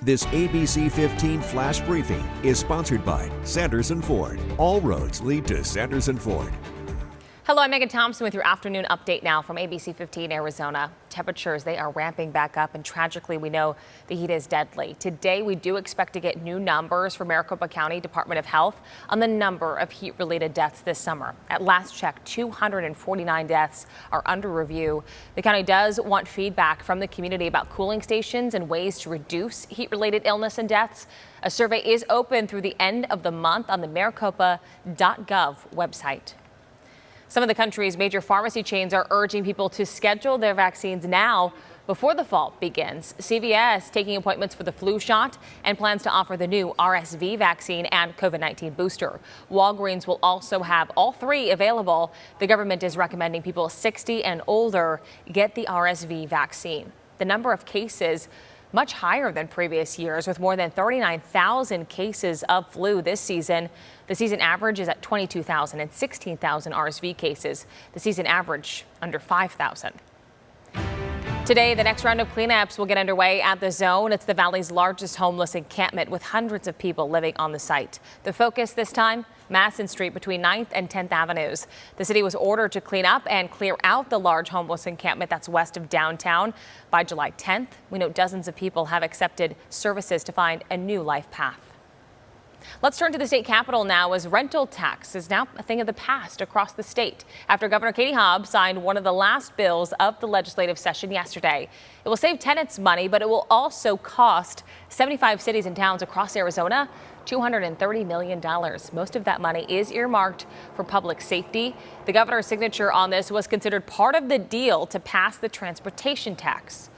This ABC15 Flash Briefing is sponsored by Sanderson Ford. All roads lead to Sanderson Ford. Hello, I'm Megan Thompson with your afternoon update now from ABC15 Arizona. Temperatures, they are ramping back up, and tragically, we know the heat is deadly. Today, we do expect to get new numbers from Maricopa County Department of Health on the number of heat-related deaths this summer. At last check, 249 deaths are under review. The county does want feedback from the community about cooling stations and ways to reduce heat-related illness and deaths. A survey is open through the end of the month on the maricopa.gov website. Some of the country's major pharmacy chains are urging people to schedule their vaccines now before the fall begins. CVS taking appointments for the flu shot and plans to offer the new RSV vaccine and COVID-19 booster. Walgreens will also have all three available. The government is recommending people 60 and older get the RSV vaccine. The number of cases much higher than previous years, with more than 39,000 cases of flu this season. The season average is at 22,000 and 16,000 RSV cases. The season average under 5,000. Today, the next round of cleanups will get underway at the Zone. It's the valley's largest homeless encampment, with hundreds of people living on the site. The focus this time, Madison Street between 9th and 10th Avenues. The city was ordered to clean up and clear out the large homeless encampment that's west of downtown by July 10th. We know dozens of people have accepted services to find a new life path. Let's turn to the state capitol now, as rental tax is now a thing of the past across the state after Governor Katie Hobbs signed one of the last bills of the legislative session yesterday. It will save tenants money, but it will also cost 75 cities and towns across Arizona $230 million. Most of that money is earmarked for public safety. The governor's signature on this was considered part of the deal to pass the transportation tax.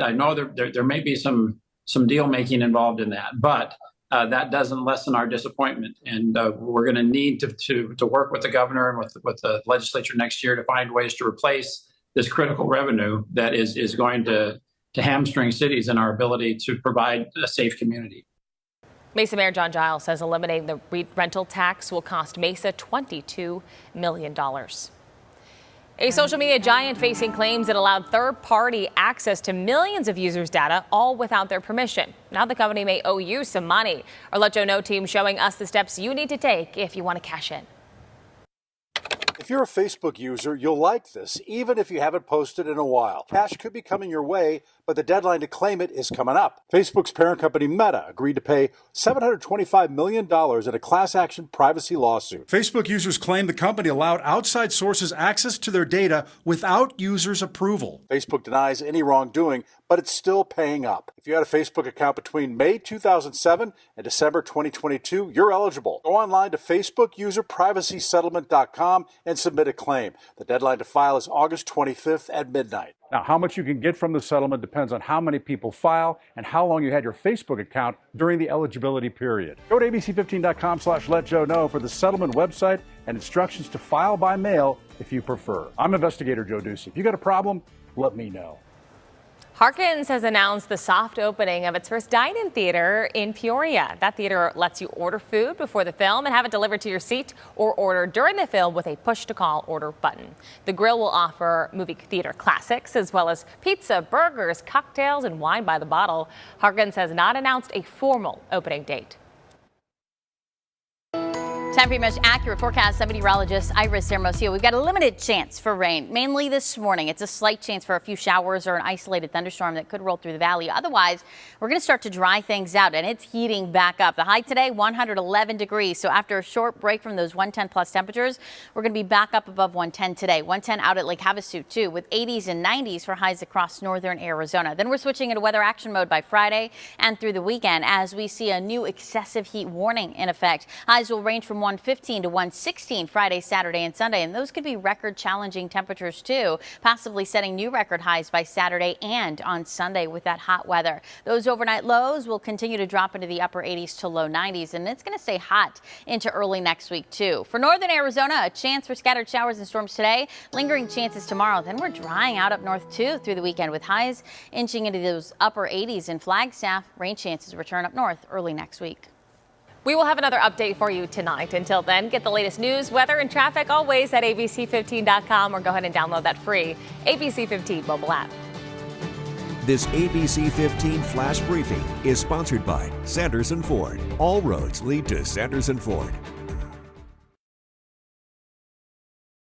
I know there may be some deal making involved in that, but that doesn't lessen our disappointment, and we're going to need to work with the governor and with the legislature next year to find ways to replace this critical revenue that is going to hamstring cities in our ability to provide a safe community. Mesa Mayor John Giles says eliminating the rental tax will cost Mesa $22 million. A social media giant facing claims that allowed third-party access to millions of users' data, all without their permission. Now the company may owe you some money. Our Let Joe Know team showing us the steps you need to take if you want to cash in. If you're a Facebook user, you'll like this, even if you haven't posted in a while. Cash could be coming your way, but the deadline to claim it is coming up. Facebook's parent company Meta agreed to pay $725 million in a class action privacy lawsuit. Facebook users claim the company allowed outside sources access to their data without users' approval. Facebook denies any wrongdoing, but it's still paying up. If you had a Facebook account between May 2007 and December 2022, you're eligible. Go online to facebookuserprivacysettlement.com and submit a claim. The deadline to file is August 25th at midnight. Now, how much you can get from the settlement depends on how many people file and how long you had your Facebook account during the eligibility period. Go to abc15.com/letjoeknow for the settlement website and instructions to file by mail if you prefer. I'm investigator Joe Ducey. If you got a problem, let me know. Harkins has announced the soft opening of its first Dine-In theater in Peoria. That theater lets you order food before the film and have it delivered to your seat, or order during the film with a push-to-call order button. The grill will offer movie theater classics as well as pizza, burgers, cocktails, and wine by the bottle. Harkins has not announced a formal opening date. Time for your most accurate forecast. I'm meteorologist Iris Hermosillo. We've got a limited chance for rain, mainly this morning. It's a slight chance for a few showers or an isolated thunderstorm that could roll through the valley. Otherwise, we're going to start to dry things out, and it's heating back up. The high today, 111 degrees. So after a short break from those 110 plus temperatures, we're going to be back up above 110 today. 110 out at Lake Havasu, too, with 80s and 90s for highs across northern Arizona. Then we're switching into weather action mode by Friday and through the weekend as we see a new excessive heat warning in effect. Highs will range from 115 to 116 Friday, Saturday, and Sunday, and those could be record challenging temperatures too, possibly setting new record highs by Saturday and on Sunday with that hot weather. Those overnight lows will continue to drop into the upper 80s to low 90s, and it's going to stay hot into early next week too. For northern Arizona, a chance for scattered showers and storms today, lingering chances tomorrow. Then we're drying out up north too through the weekend with highs inching into those upper 80s in Flagstaff. Rain chances return up north early next week. We will have another update for you tonight. Until then, get the latest news, weather, and traffic always at abc15.com, or go ahead and download that free ABC15 mobile app. This ABC15 Flash Briefing is sponsored by Sanderson Ford. All roads lead to Sanderson Ford.